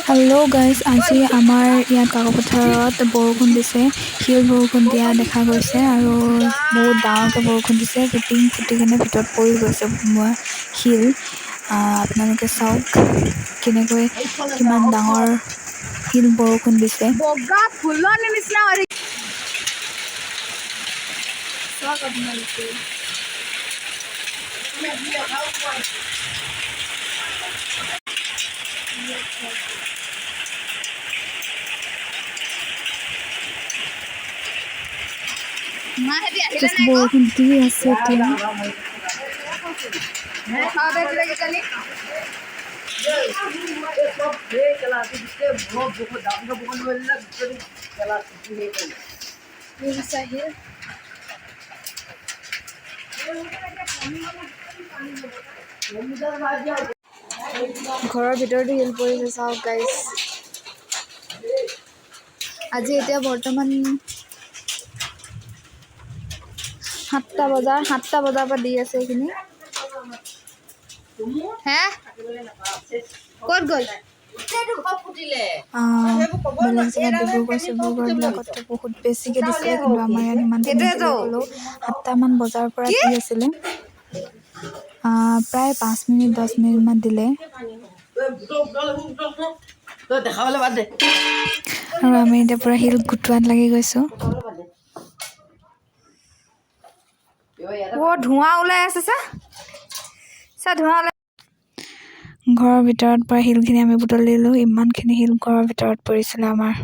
Hello' guys, আজি আমাৰ ইয়াত কাকপথাৰত বৰষুণ দিছে। শিল বৰষুণ দিয়া দেখা গৈছে আৰু বহুত ডাঙৰকৈ বৰষুণ দিছে। টিং ফুটি কিনে ভিতৰত পৰি গৈছে শিল। আপোনালোকে চাওক কেনেকৈ কিমান ডাঙৰ শিল বৰষুণ দিছে। বগা ফুলৰ নিচিনা চাওক আপোনালোকে। বৰষুণ দি আছে এতিয়া। ঘৰৰ ভিতৰতো শিল পৰিছে, চাওক গাইজ। আজি এতিয়া বৰ্তমান 7টা বজাৰ পৰা দি আছে এইখিনি। হে ক'ত গ'ল? বেলেগ জেগাত ডিব্ৰুগড় বিলাকতো বহুত বেছিকে দিছিলে, কিন্তু আমাৰ ইয়াত ইমান হ'লেও 7টামান বজাৰ পৰা দি আছিলে। প্ৰায় 5 মিনিট 10 মিনিটমান দিলে। আৰু আমি এতিয়া পুৰা শিল গোটোৱাত লাগি গৈছোঁ। ধোঁৱা ওলাই আছে ধোঁৱা ওলাই। ঘৰৰ ভিতৰত পৰা শিলখিনি আমি বুটলিলোঁ। ইমানখিনি শিল ঘৰৰ ভিতৰত পৰিছিলে আমাৰ।